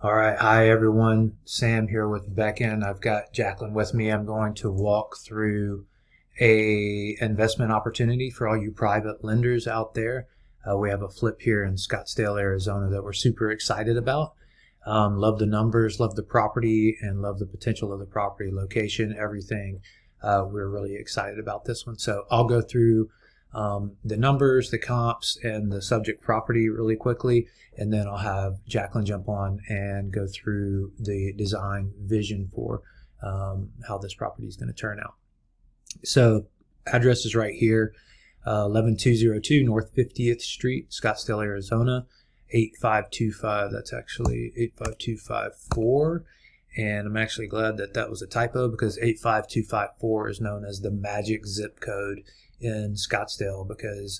All right. Hi, everyone. Sam here with Beckon. I've got Jacqueline with me. I'm going to walk through a investment opportunity for all you private lenders out there. We have a flip here in Scottsdale, Arizona that we're super excited about. Love the numbers, love the property, and love the potential of the property, location, everything. We're really excited about this one. So I'll go through the numbers, the comps, and the subject property really quickly, and then I'll have Jacqueline jump on and go through the design vision for how this property is going to turn out. So address is right here, 11202 North 50th Street, Scottsdale, Arizona, 8525. That's actually 85254. And I'm actually glad that that was a typo, because 85254 is known as the magic zip code in Scottsdale, because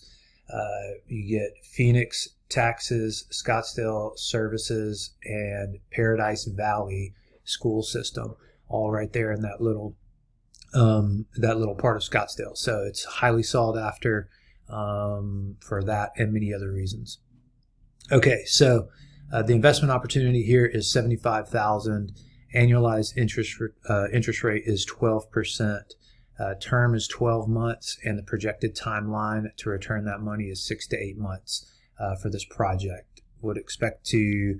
you get Phoenix taxes, Scottsdale services, and Paradise Valley school system all right there in that little part of Scottsdale. So it's highly sought after for that and many other reasons. Okay, so the investment opportunity here is $75,000. Annualized interest rate is 12%. Term is 12 months, and the projected timeline to return that money is 6 to 8 months for this project. Would expect to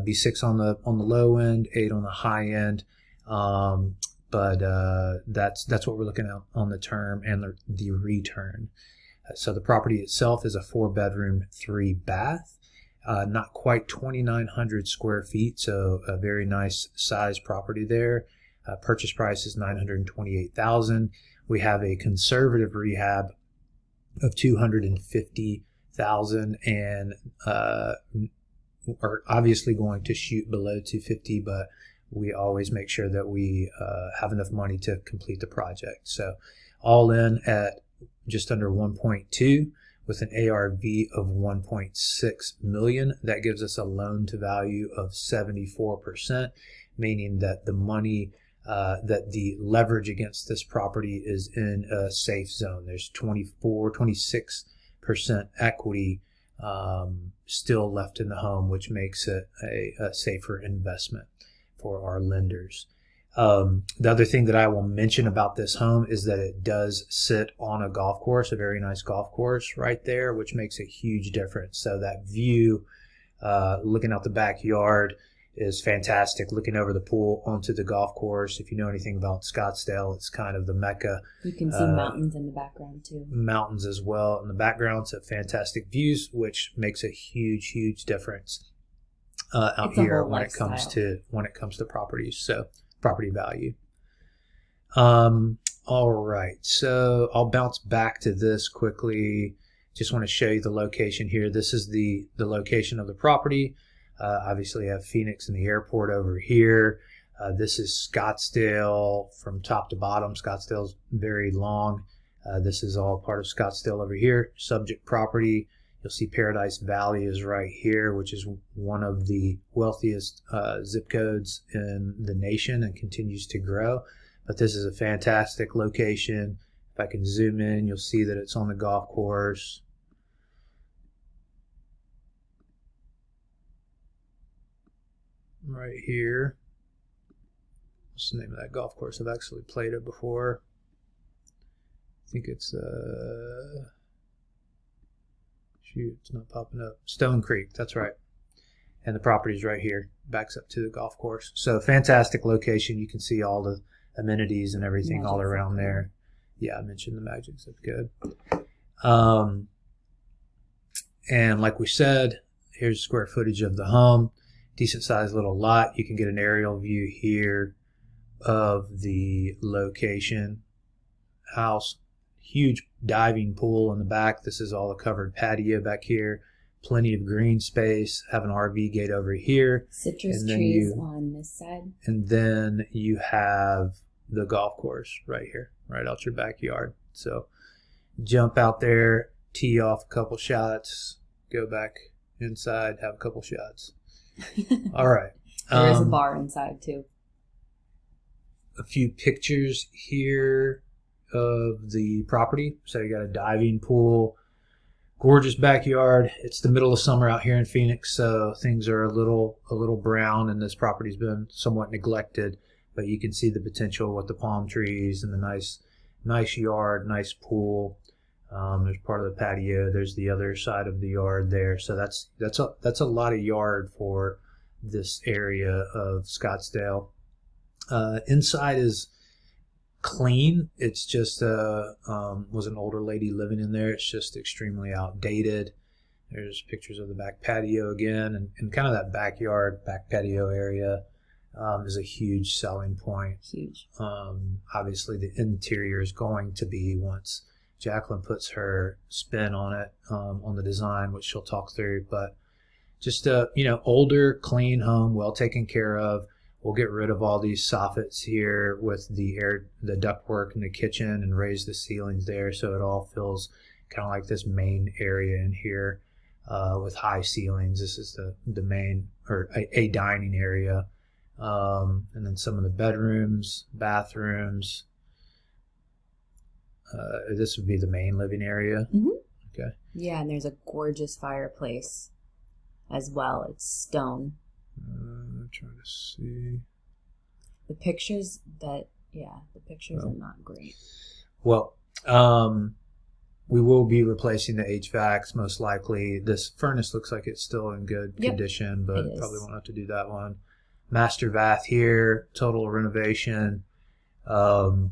be 6 on the low end, 8 on the high end, but that's what we're looking at on the term and the return. So the property itself is a 4-bedroom, 3-bath. Not quite 2,900 square feet, so a very nice size property there. Purchase price is $928,000. We have a conservative rehab of $250,000, and are obviously going to shoot below $250,000, but we always make sure that we have enough money to complete the project. So all in at just under 1.2 with an ARV of 1.6 million. That gives us a loan to value of 74%, meaning that the money that the leverage against this property is in a safe zone. There's 26% equity still left in the home, which makes it a safer investment for our lenders. The other thing that I will mention about this home is that it does sit on a golf course, a very nice golf course right there, which makes a huge difference. So that view, looking out the backyard, is fantastic. Looking over the pool onto the golf course. If you know anything about Scottsdale, it's kind of the mecca. You can see mountains in the background too. Mountains as well in the background, so fantastic views, which makes a huge difference out here when it comes to properties. So property value. All right, so I'll bounce back to this quickly. Just want to show you the location here. This is the location of the property. Obviously, I have Phoenix and the airport over here. This is Scottsdale from top to bottom. Scottsdale's very long. This is all part of Scottsdale over here. Subject property. You'll see Paradise Valley is right here, which is one of the wealthiest zip codes in the nation and continues to grow. But this is a fantastic location. If I can zoom in, you'll see that it's on the golf course. Right here. What's the name of that golf course? I've actually played it before. I think it's shoot, it's not popping up. Stone Creek, that's right. And the property's right here, backs up to the golf course. So fantastic location. You can see all the amenities and everything all around there. Yeah, I mentioned the Magic Zip Code. And like we said, here's square footage of the home. Decent sized little lot. You can get an aerial view here of the location. House, huge diving pool in the back. This is all a covered patio back here. Plenty of green space. Have an RV gate over here. Citrus trees on this side. And then you have the golf course right here, right out your backyard. So jump out there, tee off a couple shots, go back inside, have a couple shots. All right. There is a bar inside too. A few pictures here of the property. So you got a diving pool, Gorgeous backyard. It's the middle of summer out here in Phoenix, so things are a little brown, and this property's been somewhat neglected. But you can see the potential with the palm trees and the nice yard, nice pool. There's part of the patio. There's the other side of the yard there. So that's a lot of yard for this area of Scottsdale. Inside is clean. It's just was an older lady living in there. It's just extremely outdated. There's pictures of the back patio again, and kind of that backyard, back patio area is a huge selling point. Huge. Obviously, the interior is going to be, once Jacqueline puts her spin on it, on the design, which she'll talk through. But just a older, clean home, well taken care of. We'll get rid of all these soffits here with the ductwork in the kitchen and raise the ceilings there, so it all feels kind of like this main area in here with high ceilings. This is the main, or a dining area, and then some of the bedrooms, bathrooms. This would be the main living area. Mm-hmm. Okay. Yeah, and there's a gorgeous fireplace as well. It's stone. I'm trying to see. The pictures are not great. Well, we will be replacing the HVACs most likely. This furnace looks like it's still in good condition, but probably won't have to do that one. Master bath here, total renovation. We'll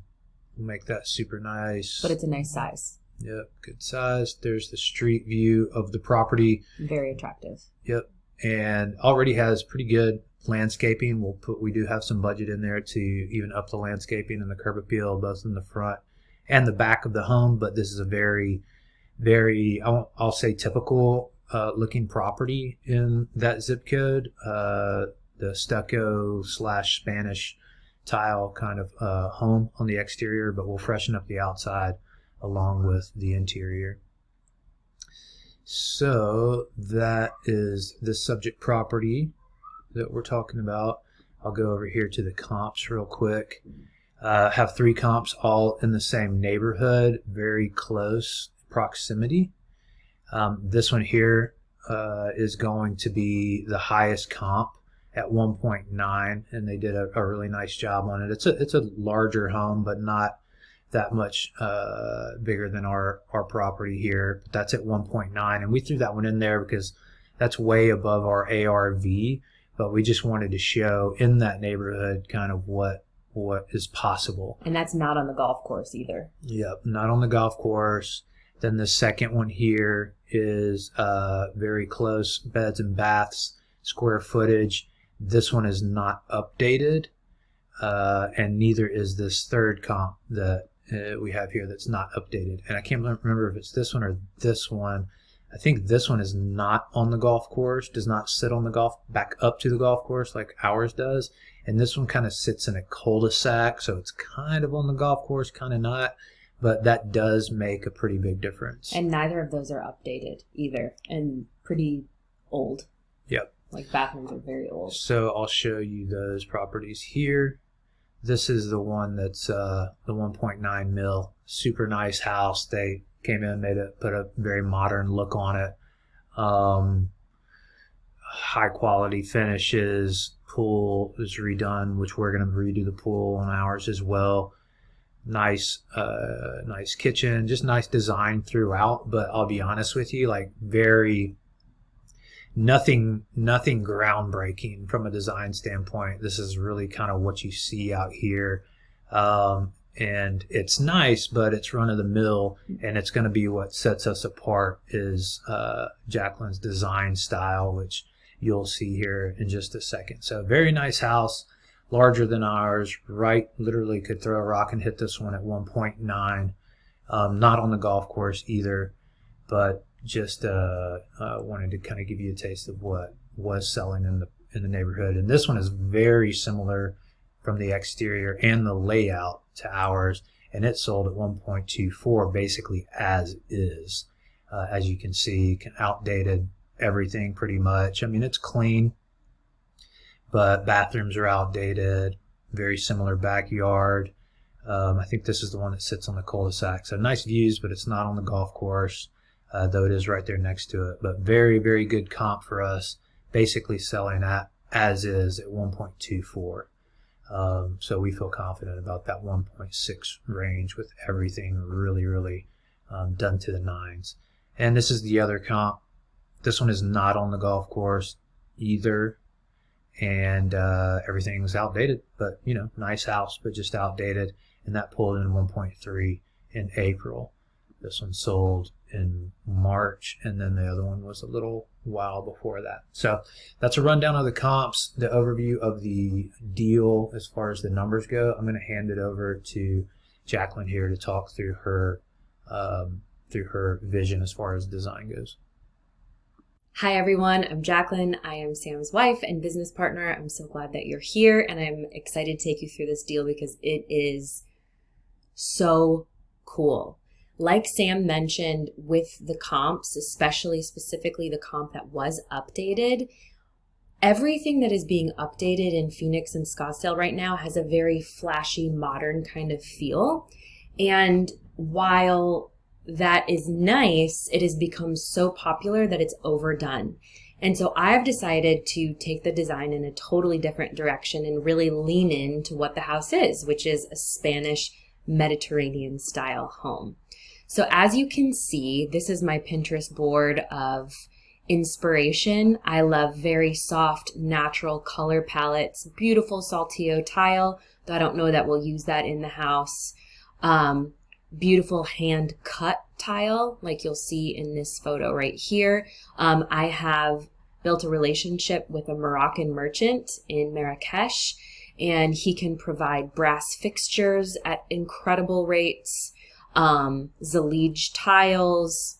make that super nice. But it's a nice size. Yep, good size. There's the street view of the property. Very attractive. Yep. And already has pretty good landscaping. We do have some budget in there to even up the landscaping and the curb appeal, both in the front and the back of the home. But this is a very, very, I'll say, typical looking property in that zip code. The stucco / Spanish tile kind of home on the exterior, but we'll freshen up the outside along with the interior. So that is the subject property that we're talking about. I'll go over here to the comps real quick. Have 3 comps all in the same neighborhood, very close proximity. This one here is going to be the highest comp at 1.9, and they did a really nice job on it. It's a larger home, but not that much bigger than our property here. But that's at 1.9, and we threw that one in there because that's way above our ARV, but we just wanted to show in that neighborhood kind of what is possible. And that's not on the golf course either. Yep, not on the golf course. Then the second one here is very close, beds and baths, square footage. This one is not updated, and neither is this third comp that we have here that's not updated. And I can't remember if it's this one or this one. I think this one is not on the golf course, does not sit on the back up to the golf course like ours does. And this one kind of sits in a cul-de-sac, so it's kind of on the golf course, kind of not. But that does make a pretty big difference. And neither of those are updated either, and pretty old. Yep. Like bathrooms are very old. So I'll show you those properties here. This is the one that's the 1.9 mil. Super nice house. They came in, put a very modern look on it. High quality finishes. Pool is redone, which we're going to redo the pool on ours as well. Nice kitchen, just nice design throughout. But I'll be honest with you, like nothing groundbreaking from a design standpoint. This is really kind of what you see out here. And it's nice, but it's run of the mill, and it's going to be what sets us apart is Jacqueline's design style, which you'll see here in just a second. So very nice house, larger than ours, right? Literally could throw a rock and hit this one at 1.9. Not on the golf course either, but just wanted to kind of give you a taste of what was selling in the neighborhood. And this one is very similar from the exterior and the layout to ours, and it sold at 1.24 basically as is. As you can see, outdated everything pretty much. I mean, it's clean, but bathrooms are outdated. Very similar backyard. I think this is the one that sits on the cul-de-sac. So nice views, but it's not on the golf course. though it is right there next to it. But very, very good comp for us, basically selling at as is at 1.24. So we feel confident about that 1.6 range with everything really, really done to the nines. And this is the other comp. This one is not on the golf course either, and everything's outdated, but nice house, but just outdated. And that pulled in 1.3 in April. This one sold in March, and then the other one was a little while before that. So that's a rundown of the comps, the overview of the deal as far as the numbers go. I'm going to hand it over to Jacqueline here to talk through her vision as far as design goes. Hi everyone, I'm Jacqueline. I am Sam's wife and business partner. I'm so glad that you're here, and I'm excited to take you through this deal because it is so cool. Like Sam mentioned with the comps, specifically the comp that was updated, everything that is being updated in Phoenix and Scottsdale right now has a very flashy, modern kind of feel. And while that is nice, it has become so popular that it's overdone. And so I've decided to take the design in a totally different direction and really lean into what the house is, which is a Spanish Mediterranean style home. So as you can see, this is my Pinterest board of inspiration. I love very soft, natural color palettes, beautiful Saltillo tile, though I don't know that we'll use that in the house. Beautiful hand cut tile, like you'll see in this photo right here. I have built a relationship with a Moroccan merchant in Marrakesh, and he can provide brass fixtures at incredible rates, Zalige tiles,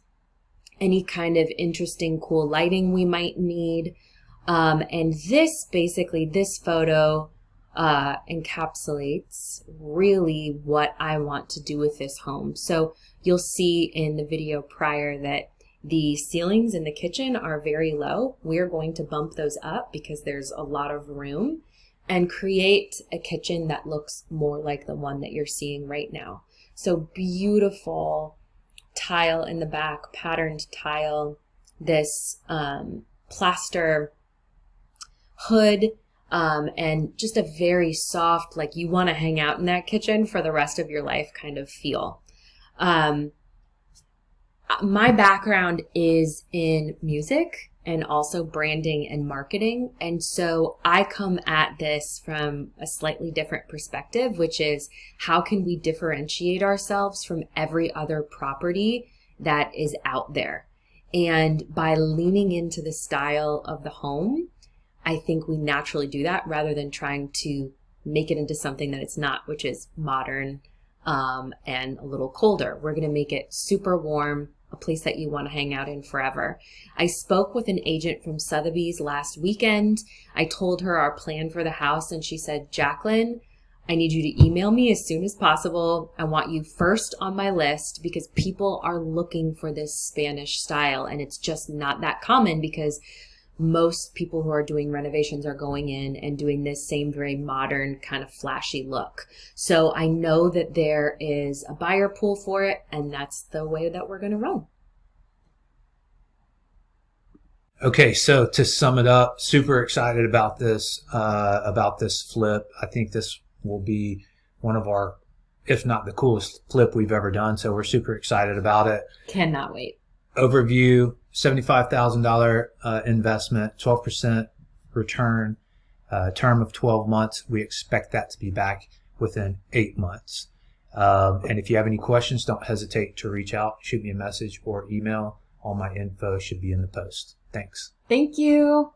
any kind of interesting, cool lighting we might need. And this photo encapsulates really what I want to do with this home. So you'll see in the video prior that the ceilings in the kitchen are very low. We're going to bump those up because there's a lot of room and create a kitchen that looks more like the one that you're seeing right now. So beautiful tile in the back, patterned tile, this plaster hood, and just a very soft, like you want to hang out in that kitchen for the rest of your life kind of feel. My background is in music and also branding and marketing. And so I come at this from a slightly different perspective, which is how can we differentiate ourselves from every other property that is out there? And by leaning into the style of the home, I think we naturally do that rather than trying to make it into something that it's not, which is modern and a little colder. We're going to make it super warm, a place that you want to hang out in forever. I spoke with an agent from Sotheby's last weekend. I told her our plan for the house, and she said, Jacqueline, I need you to email me as soon as possible. I want you first on my list because people are looking for this Spanish style, and it's just not that common because most people who are doing renovations are going in and doing this same very modern kind of flashy look. So I know that there is a buyer pool for it, and that's the way that we're going to run. Okay, so to sum it up, super excited about this flip. I think this will be one of our, if not the coolest flip we've ever done. So we're super excited about it. Cannot wait. Overview, $75,000 investment, 12% return, term of 12 months. We expect that to be back within 8 months. And if you have any questions, don't hesitate to reach out, shoot me a message or email. All my info should be in the post. Thanks. Thank you.